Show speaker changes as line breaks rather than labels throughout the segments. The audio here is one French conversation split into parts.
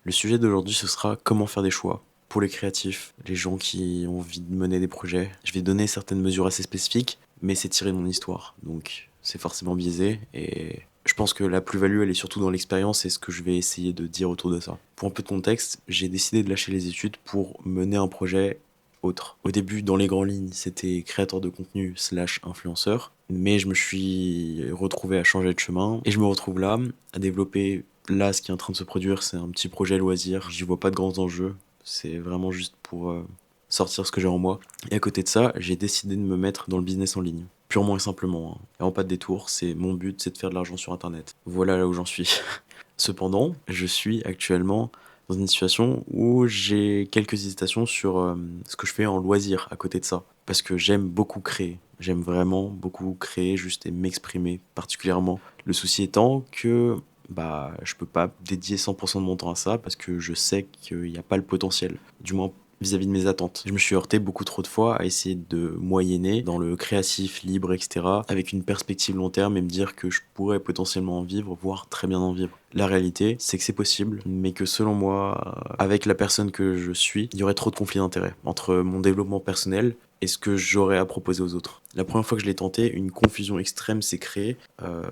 Le sujet d'aujourd'hui, ce sera comment faire des choix pour les créatifs, les gens qui ont envie de mener des projets. Je vais donner certaines mesures assez spécifiques, mais c'est tiré de mon histoire, donc c'est forcément biaisé et je pense que la plus-value, elle est surtout dans l'expérience et ce que je vais essayer de dire autour de ça. Pour un peu de contexte, j'ai décidé de lâcher les études pour mener un projet autre. Au début, dans les grandes lignes, c'était créateur de contenu slash influenceur, mais je me suis retrouvé à changer de chemin et je me retrouve là, à développer. Là, ce qui est en train de se produire, c'est un petit projet loisir. J'y vois pas de grands enjeux. C'est vraiment juste pour sortir ce que j'ai en moi. Et à côté de ça, j'ai décidé de me mettre dans le business en ligne. Purement et simplement, hein. Et en pas de détour, c'est mon but, c'est de faire de l'argent sur Internet. Voilà là où j'en suis. Cependant, je suis actuellement dans une situation où j'ai quelques hésitations sur ce que je fais en loisir à côté de ça. Parce que j'aime beaucoup créer. J'aime vraiment beaucoup créer, juste et m'exprimer particulièrement. Le souci étant que je peux pas dédier 100% de mon temps à ça parce que je sais qu'il n'y a pas le potentiel. Du moins vis-à-vis de mes attentes. Je me suis heurté beaucoup trop de fois à essayer de moyenner dans le créatif, libre, etc. avec une perspective long terme et me dire que je pourrais potentiellement en vivre, voire très bien en vivre. La réalité, c'est que c'est possible, mais que selon moi, avec la personne que je suis, il y aurait trop de conflits d'intérêts entre mon développement personnel et ce que j'aurais à proposer aux autres. La première fois que je l'ai tenté, une confusion extrême s'est créée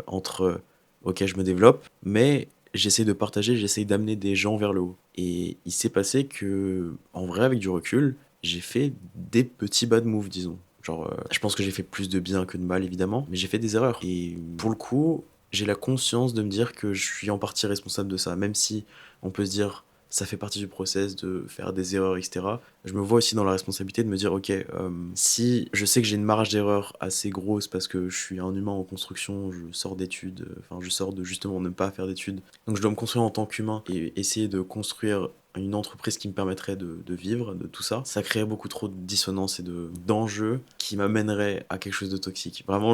entre ok, je me développe, mais j'essaie de partager, j'essaie d'amener des gens vers le haut. Et il s'est passé que, en vrai, avec du recul, j'ai fait des petits bad moves, disons. Genre, je pense que j'ai fait plus de bien que de mal, évidemment, mais j'ai fait des erreurs. Et pour le coup, j'ai la conscience de me dire que je suis en partie responsable de ça, même si on peut se dire ça fait partie du process de faire des erreurs, etc. Je me vois aussi dans la responsabilité de me dire, ok, si je sais que j'ai une marge d'erreur assez grosse parce que je suis un humain en construction, je sors d'études, je sors de justement ne pas faire d'études, donc je dois me construire en tant qu'humain et essayer de construire une entreprise qui me permettrait de vivre de tout ça, ça créerait beaucoup trop de dissonance et d'enjeux qui m'amèneraient à quelque chose de toxique. Vraiment,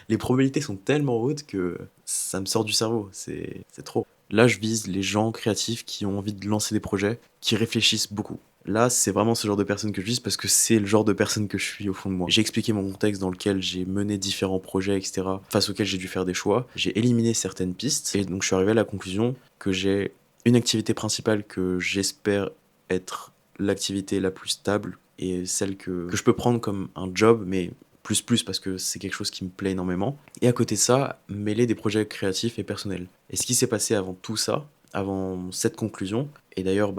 les probabilités sont tellement hautes que ça me sort du cerveau, c'est trop. Là, je vise les gens créatifs qui ont envie de lancer des projets, qui réfléchissent beaucoup. Là, c'est vraiment ce genre de personne que je vise parce que c'est le genre de personne que je suis au fond de moi. J'ai expliqué mon contexte dans lequel j'ai mené différents projets, etc., face auxquels j'ai dû faire des choix. J'ai éliminé certaines pistes et donc je suis arrivé à la conclusion que j'ai une activité principale que j'espère être l'activité la plus stable et celle que je peux prendre comme un job, mais plus parce que c'est quelque chose qui me plaît énormément. Et à côté de ça, mêler des projets créatifs et personnels. Et ce qui s'est passé avant tout ça, avant cette conclusion, et d'ailleurs,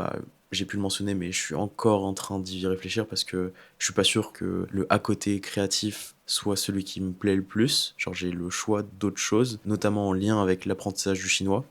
j'ai pu le mentionner, mais je suis encore en train d'y réfléchir parce que je suis pas sûr que le à côté créatif soit celui qui me plaît le plus. Genre, j'ai le choix d'autres choses, notamment en lien avec l'apprentissage du chinois.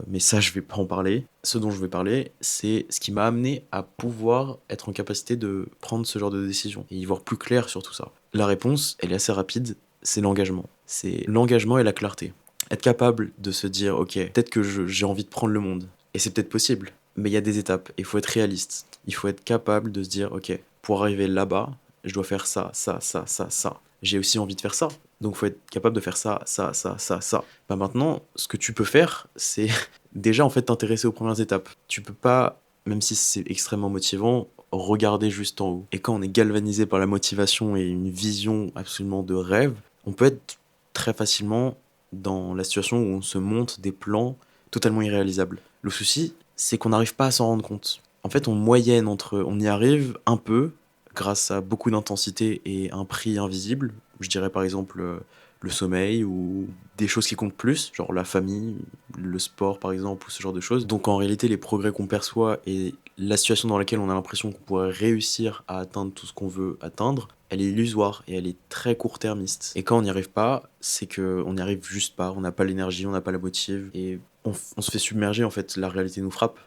Mais ça, je vais pas en parler. Ce dont je vais parler, c'est ce qui m'a amené à pouvoir être en capacité de prendre ce genre de décision et y voir plus clair sur tout ça. La réponse, elle est assez rapide, c'est l'engagement. C'est l'engagement et la clarté. Être capable de se dire, ok, peut-être que j'ai envie de prendre le monde, et c'est peut-être possible, mais il y a des étapes, il faut être réaliste. Il faut être capable de se dire, ok, pour arriver là-bas, je dois faire ça, ça, ça, ça, ça. J'ai aussi envie de faire ça. Donc il faut être capable de faire ça, ça, ça, ça, ça. Maintenant, ce que tu peux faire, c'est déjà en fait t'intéresser aux premières étapes. Tu peux pas, même si c'est extrêmement motivant, regarder juste en haut. Et quand on est galvanisé par la motivation et une vision absolument de rêve, on peut être très facilement dans la situation où on se monte des plans totalement irréalisables. Le souci, c'est qu'on n'arrive pas à s'en rendre compte. En fait, on moyenne entre, on y arrive un peu grâce à beaucoup d'intensité et un prix invisible. Je dirais par exemple le sommeil ou des choses qui comptent plus, genre la famille, le sport par exemple, ou ce genre de choses. Donc en réalité, les progrès qu'on perçoit et la situation dans laquelle on a l'impression qu'on pourrait réussir à atteindre tout ce qu'on veut atteindre, elle est illusoire et elle est très court-termiste. Et quand on n'y arrive pas, c'est qu'on n'y arrive juste pas, on n'a pas l'énergie, on n'a pas la motive et on se fait submerger en fait, la réalité nous frappe.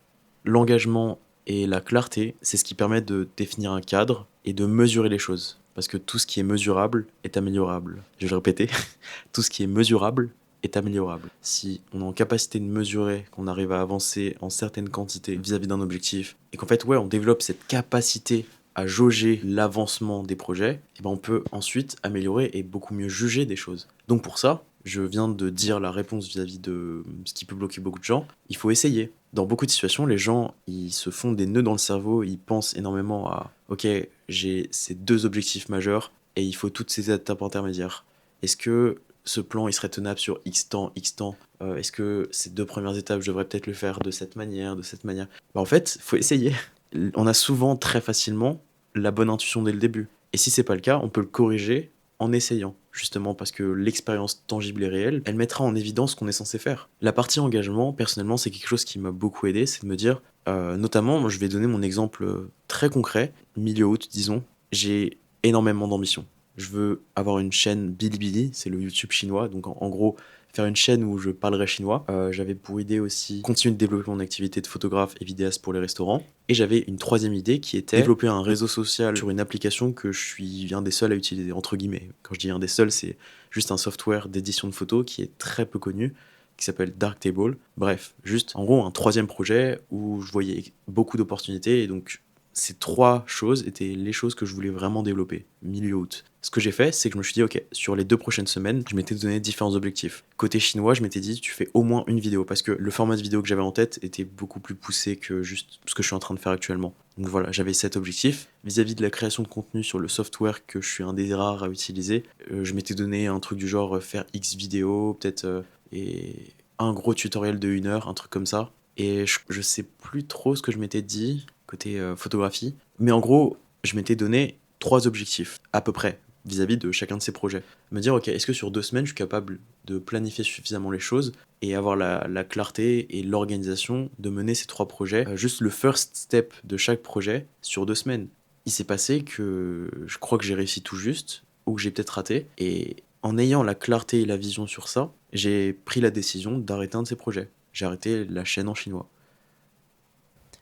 L'engagement et la clarté, c'est ce qui permet de définir un cadre et de mesurer les choses. Parce que tout ce qui est mesurable est améliorable. Je vais le répéter, tout ce qui est mesurable est améliorable. Si on est en capacité de mesurer, qu'on arrive à avancer en certaines quantités vis-à-vis d'un objectif, et qu'en fait, ouais, on développe cette capacité à jauger l'avancement des projets, et ben on peut ensuite améliorer et beaucoup mieux juger des choses. Donc pour ça, je viens de dire la réponse vis-à-vis de ce qui peut bloquer beaucoup de gens, il faut essayer. Dans beaucoup de situations, les gens, ils se font des nœuds dans le cerveau, ils pensent énormément à ok, j'ai ces deux objectifs majeurs et il faut toutes ces étapes intermédiaires. Est-ce que ce plan il serait tenable sur X temps, est-ce que ces 2 premières étapes, je devrais peut-être le faire de cette manière, de cette manière? Bah, en fait, faut essayer. On a souvent très facilement la bonne intuition dès le début et si c'est pas le cas, on peut le corriger en essayant. Justement parce que l'expérience tangible et réelle, elle mettra en évidence ce qu'on est censé faire. La partie engagement, personnellement, c'est quelque chose qui m'a beaucoup aidé, c'est de me dire, notamment, moi je vais donner mon exemple, très concret, milieu août disons, j'ai énormément d'ambition. Je veux avoir une chaîne Bilibili, c'est le YouTube chinois, donc en gros, faire une chaîne où je parlerai chinois. J'avais pour idée aussi continuer de développer mon activité de photographe et vidéaste pour les restaurants. Et j'avais une troisième idée qui était développer un réseau social sur une application que je suis un des seuls à utiliser, entre guillemets. Quand je dis un des seuls, c'est juste un software d'édition de photos qui est très peu connu, qui s'appelle Darktable. Bref, juste en gros un troisième projet où je voyais beaucoup d'opportunités et donc ces 3 choses étaient les choses que je voulais vraiment développer, milieu août. Ce que j'ai fait, c'est que je me suis dit, ok, sur les 2 prochaines semaines, je m'étais donné différents objectifs. Côté chinois, je m'étais dit, tu fais au moins une vidéo, parce que le format de vidéo que j'avais en tête était beaucoup plus poussé que juste ce que je suis en train de faire actuellement. Donc voilà, j'avais cet objectif. Vis-à-vis de la création de contenu sur le software que je suis un des rares à utiliser, je m'étais donné un truc du genre faire X vidéos, peut-être, et un gros tutoriel de 1 heure, un truc comme ça. Et je sais plus trop ce que je m'étais dit côté photographie. Mais en gros, je m'étais donné 3 objectifs, à peu près, vis-à-vis de chacun de ces projets. Me dire, ok, est-ce que sur 2 semaines, je suis capable de planifier suffisamment les choses et avoir la clarté et l'organisation de mener ces 3 projets, juste le first step de chaque projet sur 2 semaines. Il s'est passé que je crois que j'ai réussi tout juste, ou que j'ai peut-être raté, et en ayant la clarté et la vision sur ça, j'ai pris la décision d'arrêter un de ces projets. J'ai arrêté la chaîne en chinois.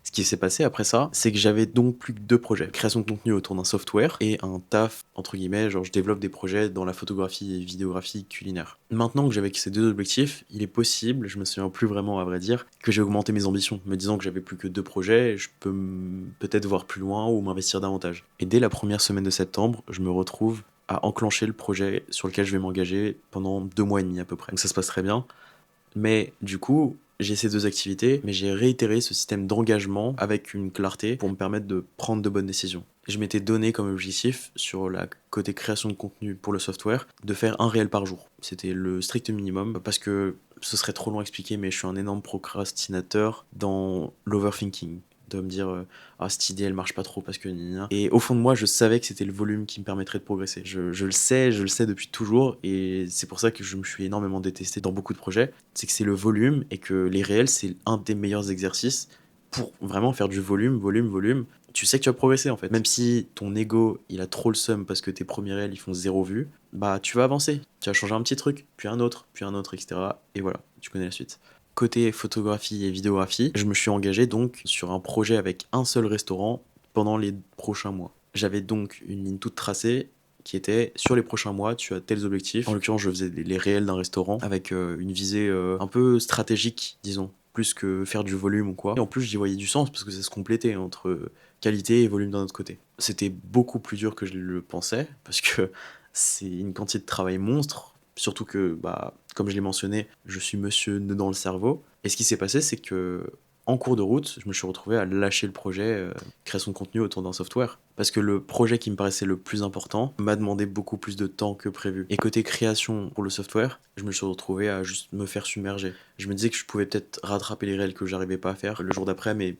Ce qui s'est passé après ça, c'est que j'avais donc plus que 2 projets. Création de contenu autour d'un software et un taf, entre guillemets, genre je développe des projets dans la photographie et vidéographie culinaire. Maintenant que j'avais ces 2 objectifs, il est possible, je me souviens plus vraiment à vrai dire, que j'ai augmenté mes ambitions, me disant que j'avais plus que 2 projets, je peux peut-être voir plus loin ou m'investir davantage. Et dès la première semaine de septembre, je me retrouve à enclencher le projet sur lequel je vais m'engager pendant 2 mois et demi à peu près. Donc ça se passe très bien. Mais du coup, j'ai ces 2 activités, mais j'ai réitéré ce système d'engagement avec une clarté pour me permettre de prendre de bonnes décisions. Je m'étais donné comme objectif, sur la côté création de contenu pour le software, de faire un réel par jour. C'était le strict minimum, parce que ce serait trop long à expliquer, mais je suis un énorme procrastinateur dans l'overthinking. De me dire, ah, cette idée elle marche pas trop parce que gna gna gna. Et au fond de moi, je savais que c'était le volume qui me permettrait de progresser. Je le sais depuis toujours, et c'est pour ça que je me suis énormément détesté dans beaucoup de projets. C'est que c'est le volume et que les réels, c'est un des meilleurs exercices pour vraiment faire du volume. Tu sais que tu vas progresser en fait. Même si ton ego il a trop le seum parce que tes premiers réels ils font 0 vues, bah tu vas avancer. Tu vas changer un petit truc, puis un autre, etc. Et voilà, tu connais la suite. Côté photographie et vidéographie, je me suis engagé donc sur un projet avec un seul restaurant pendant les prochains mois. J'avais donc une ligne toute tracée qui était sur les prochains mois, tu as tels objectifs. En l'occurrence, je faisais les réels d'un restaurant avec une visée un peu stratégique, disons, plus que faire du volume ou quoi. Et en plus, j'y voyais du sens parce que ça se complétait entre qualité et volume d'un autre côté. C'était beaucoup plus dur que je le pensais parce que c'est une quantité de travail monstre. Surtout que, bah, comme je l'ai mentionné, je suis monsieur nœud dans le cerveau. Et ce qui s'est passé, c'est que en cours de route, je me suis retrouvé à lâcher le projet création de contenu autour d'un software. Parce que le projet qui me paraissait le plus important m'a demandé beaucoup plus de temps que prévu. Et côté création pour le software, je me suis retrouvé à juste me faire submerger. Je me disais que je pouvais peut-être rattraper les réels que j'arrivais pas à faire le jour d'après, mais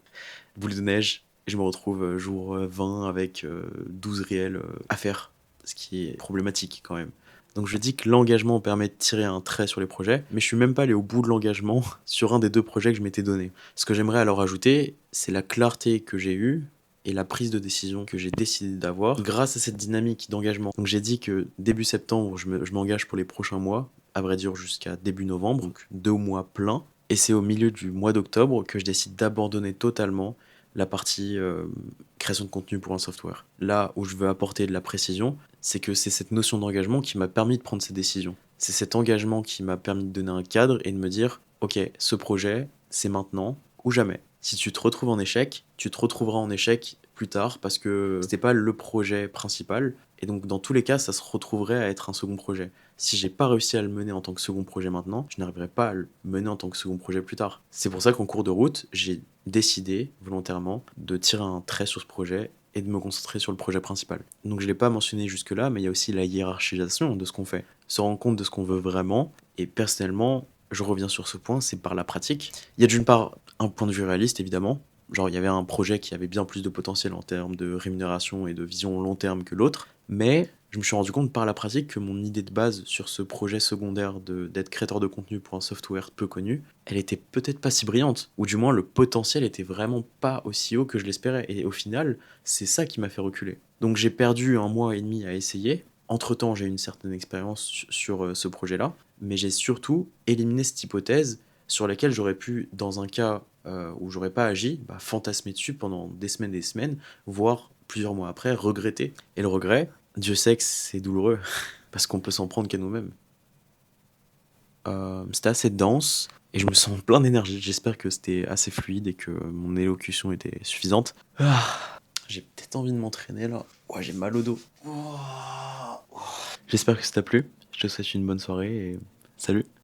boule de neige, et je me retrouve jour 20 avec 12 réels à faire. Ce qui est problématique quand même. Donc je dis que l'engagement permet de tirer un trait sur les projets, mais je suis même pas allé au bout de l'engagement sur un des 2 projets que je m'étais donné. Ce que j'aimerais alors ajouter, c'est la clarté que j'ai eue et la prise de décision que j'ai décidé d'avoir grâce à cette dynamique d'engagement. Donc j'ai dit que début septembre, je m'engage pour les prochains mois, à vrai dire jusqu'à début novembre, donc 2 mois pleins. Et c'est au milieu du mois d'octobre que je décide d'abandonner totalement la partie création de contenu pour un software. Là où je veux apporter de la précision, c'est que c'est cette notion d'engagement qui m'a permis de prendre ces décisions. C'est cet engagement qui m'a permis de donner un cadre et de me dire, ok, ce projet, c'est maintenant ou jamais. Si tu te retrouves en échec, tu te retrouveras en échec plus tard parce que c'était pas le projet principal. Et donc dans tous les cas, ça se retrouverait à être un second projet. Si j'ai pas réussi à le mener en tant que second projet maintenant, je n'arriverai pas à le mener en tant que second projet plus tard. C'est pour ça qu'en cours de route, j'ai décidé volontairement de tirer un trait sur ce projet et de me concentrer sur le projet principal. Donc je l'ai pas mentionné jusque-là, mais il y a aussi la hiérarchisation de ce qu'on fait. Se rendre compte de ce qu'on veut vraiment, et personnellement, je reviens sur ce point, c'est par la pratique. Il y a d'une part un point de vue réaliste, évidemment. Genre, il y avait un projet qui avait bien plus de potentiel en termes de rémunération et de vision long terme que l'autre, mais je me suis rendu compte par la pratique que mon idée de base sur ce projet secondaire d'être créateur de contenu pour un software peu connu, elle était peut-être pas si brillante, ou du moins le potentiel était vraiment pas aussi haut que je l'espérais, et au final, c'est ça qui m'a fait reculer. Donc j'ai perdu 1 mois et demi à essayer. Entre-temps, j'ai eu une certaine expérience sur ce projet-là, mais j'ai surtout éliminé cette hypothèse sur laquelle j'aurais pu, dans un cas où j'aurais pas agi, bah, fantasmer dessus pendant des semaines, voire plusieurs mois après, regretter. Et le regret, Dieu sait que c'est douloureux, parce qu'on peut s'en prendre qu'à nous-mêmes. C'était assez dense, et je me sens plein d'énergie. J'espère que c'était assez fluide et que mon élocution était suffisante. J'ai peut-être envie de m'entraîner là. Ouais, j'ai mal au dos. J'espère que ça t'a plu. Je te souhaite une bonne soirée et salut.